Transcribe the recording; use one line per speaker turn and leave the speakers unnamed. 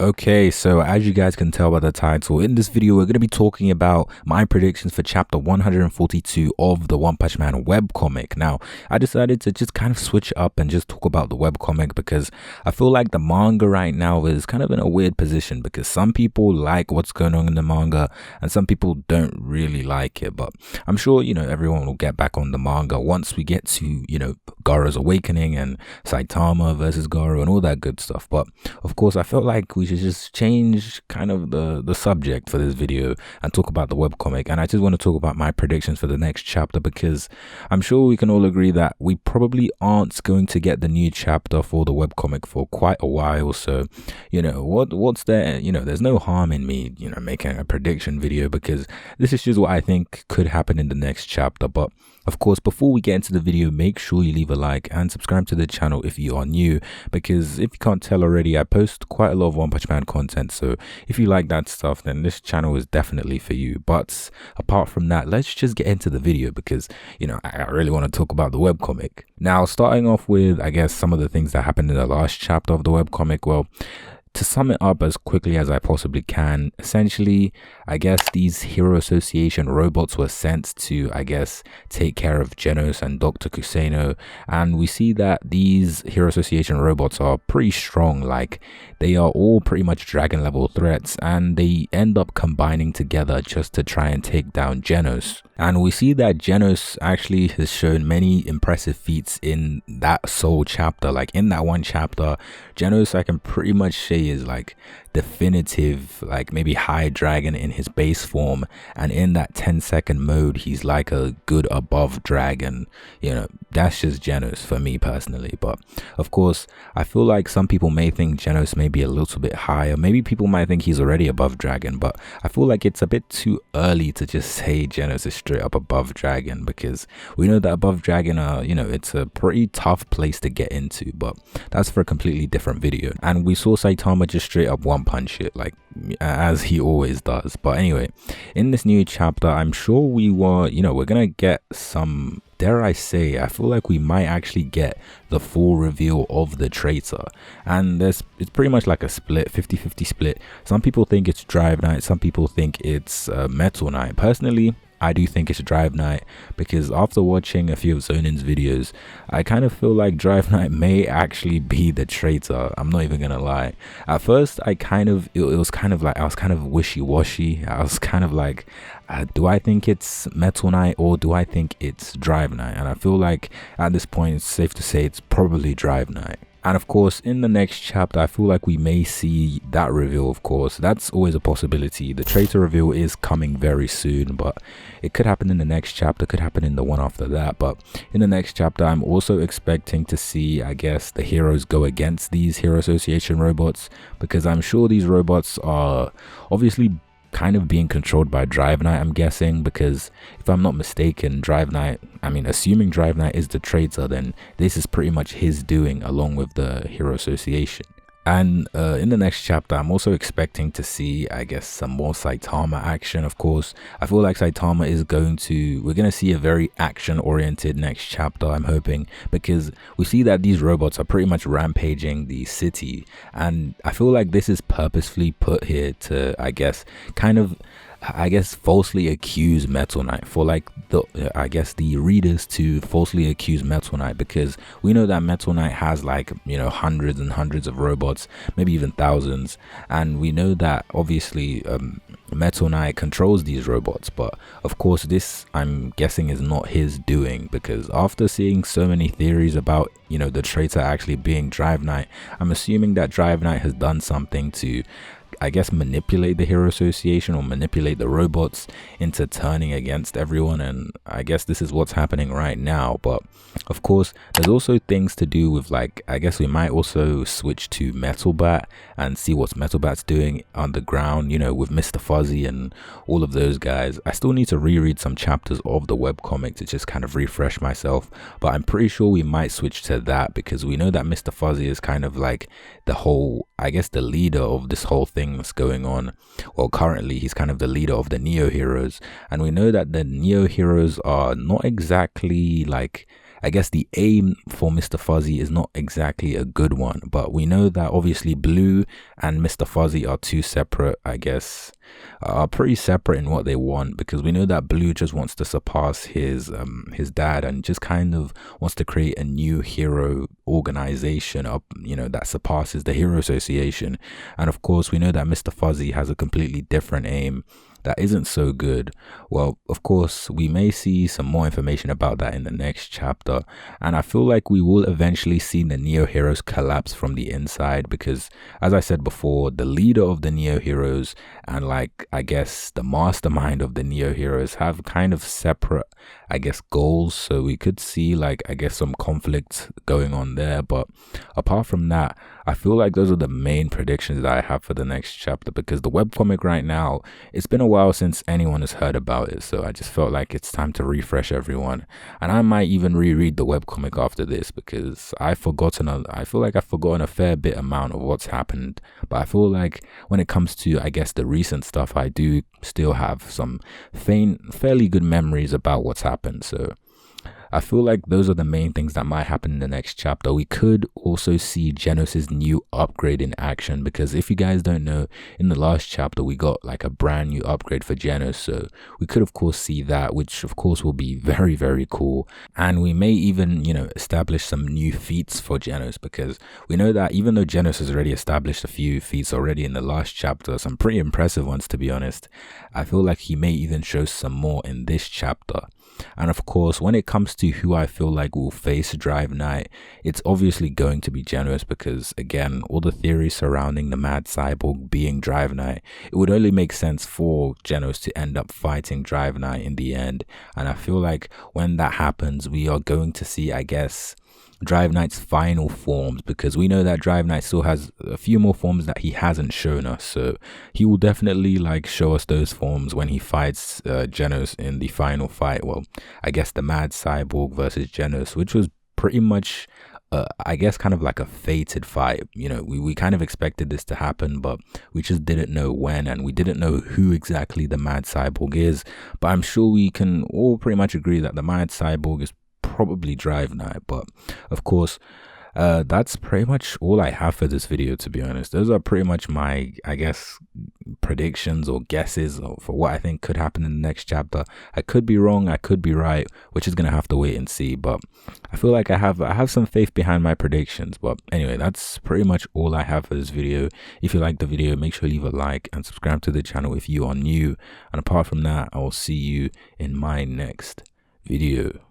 Okay, so as you guys can tell by the title, in this video we're going to be talking about my predictions for chapter 142 of the One Punch Man webcomic. Now, I decided to just kind of switch up and just talk about the webcomic because I feel like the manga right now is kind of in a weird position because some people like what's going on in the manga and some people don't really like it. But I'm sure, everyone will get back on the manga once we get to, Garo's awakening and Saitama versus Garo and all that good stuff. But of course, I felt like we should just change kind of the subject for this video and talk about the webcomic. And I just want to talk about my predictions for the next chapter because I'm sure we can all agree that we probably aren't going to get the new chapter for the webcomic for quite a while. So, what's there? There's no harm in me, making a prediction video because this is just what I think could happen in the next chapter. But of course, before we get into the video, make sure you leave a like and subscribe to the channel if you are new, because if you can't tell already, I post quite a lot of One Punch Man content. So if you like that stuff, then this channel is definitely for you. But apart from that, let's just get into the video because, I really want to talk about the webcomic. Now, starting off with, I guess, some of the things that happened in the last chapter of the webcomic. Well, to sum it up as quickly as I possibly can, essentially, I guess these Hero Association robots were sent to, take care of Genos and Dr. Kuseno. And we see that these Hero Association robots are pretty strong. Like, they are all pretty much dragon level threats, and they end up combining together just to try and take down Genos. And we see that Genos actually has shown many impressive feats in that sole chapter. Like, in that one chapter, Genos, I can pretty much say, is like definitive, like maybe high dragon in his base form, and in that 10-second mode he's like a good above dragon. That's just Genos for me personally. But of course, I feel like some people may think Genos may be a little bit higher, maybe people might think he's already above dragon, but I feel like it's a bit too early to just say Genos is straight up above dragon, because we know that above dragon are, it's a pretty tough place to get into, but that's for a completely different video. And we saw Saitama just straight up one punch it, like as he always does. But anyway, in this new chapter, I'm sure we're gonna get some, dare I say, I feel like we might actually get the full reveal of the traitor. And it's pretty much like a split, 50-50 split. Some people think it's Drive Knight, some people think it's Metal Knight. Personally, I do think it's Drive Knight, because after watching a few of Zonin's videos, I kind of feel like Drive Knight may actually be the traitor. I'm not even gonna lie. At first, it was kind of wishy-washy. I was kind of like, do I think it's Metal Knight or do I think it's Drive Knight? And I feel like at this point, it's safe to say it's probably Drive Knight. And of course, in the next chapter, I feel like we may see that reveal. Of course, that's always a possibility. The traitor reveal is coming very soon, but it could happen in the next chapter, could happen in the one after that. But in the next chapter, I'm also expecting to see, the heroes go against these Hero Association robots, because I'm sure these robots are obviously kind of being controlled by Drive Knight, I'm guessing, because if I'm not mistaken, assuming Drive Knight is the traitor, then this is pretty much his doing along with the Hero Association. And in the next chapter, I'm also expecting to see, some more Saitama action. Of course, I feel like Saitama we're going to see a very action-oriented next chapter, I'm hoping, because we see that these robots are pretty much rampaging the city. And I feel like this is purposefully put here to, falsely accuse Metal Knight, for the readers to falsely accuse Metal Knight, because we know that Metal Knight has hundreds and hundreds of robots, maybe even thousands, and we know that obviously Metal Knight controls these robots. But of course, this, I'm guessing, is not his doing, because after seeing so many theories about the traitor actually being Drive Knight, I'm assuming that Drive Knight has done something to manipulate the Hero Association or manipulate the robots into turning against everyone. And I guess this is what's happening right now. But of course, there's also things to do with, we might also switch to Metal Bat and see what Metal Bat's doing underground, with Mr. Fuzzy and all of those guys. I still need to reread some chapters of the webcomic to just kind of refresh myself, but I'm pretty sure we might switch to that, because we know that Mr. Fuzzy is kind of like the whole, the leader of this whole thing that's going on. Well, currently he's kind of the leader of the Neo Heroes, and we know that the Neo Heroes are not exactly I guess the aim for Mr. Fuzzy is not exactly a good one, but we know that obviously Blue and Mr. Fuzzy are two separate, I guess, are pretty separate in what they want, because we know that Blue just wants to surpass his dad and just kind of wants to create a new hero organization up, you know, that surpasses the Hero Association. And of course we know that Mr. Fuzzy has a completely different aim that isn't so good. Well, of course we may see some more information about that in the next chapter, and I feel like we will eventually see the Neo Heroes collapse from the inside, because as I said before, the leader of the Neo Heroes and like I guess the mastermind of the Neo Heroes have kind of separate, I guess, goals, so we could see like I guess some conflict going on there. But apart from that, I feel like those are the main predictions that I have for the next chapter, because the webcomic right now, it's been a while since anyone has heard about it, so I just felt like it's time to refresh everyone. And I might even reread the webcomic after this, because I feel like I've forgotten a fair bit amount of what's happened. But I feel like when it comes to, I guess, the recent stuff, I do still have some fairly good memories about what's happened. So I feel like those are the main things that might happen in the next chapter. We could also see Genos's new upgrade in action, because if you guys don't know, in the last chapter we got like a brand new upgrade for Genos, so we could of course see that, which of course will be very, very cool. And we may even, you know, establish some new feats for Genos, because we know that even though Genos has already established a few feats already in the last chapter, some pretty impressive ones to be honest, I feel like he may even show some more in this chapter. And of course, when it comes to who I feel like will face Drive Knight, it's obviously going to be Genos, because again, all the theories surrounding the Mad Cyborg being Drive Knight, it would only make sense for Genos to end up fighting Drive Knight in the end. And I feel like when that happens, we are going to see, I guess, Drive Knight's final forms, because we know that Drive Knight still has a few more forms that he hasn't shown us, so he will definitely like show us those forms when he fights Genos in the final fight. Well, I guess the Mad Cyborg versus Genos, which was pretty much I guess kind of like a fated fight. You know, we kind of expected this to happen, but we just didn't know when, and we didn't know who exactly the Mad Cyborg is. But I'm sure we can all pretty much agree that the Mad Cyborg is probably Drive Knight. But of course, that's pretty much all I have for this video, to be honest. Those are pretty much my, I guess, predictions or guesses for what I think could happen in the next chapter. I could be wrong, I could be right, which is gonna have to wait and see, but I feel like I have some faith behind my predictions. But anyway, that's pretty much all I have for this video. If you liked the video, make sure you leave a like and subscribe to the channel if you are new, and apart from that, I will see you in my next video.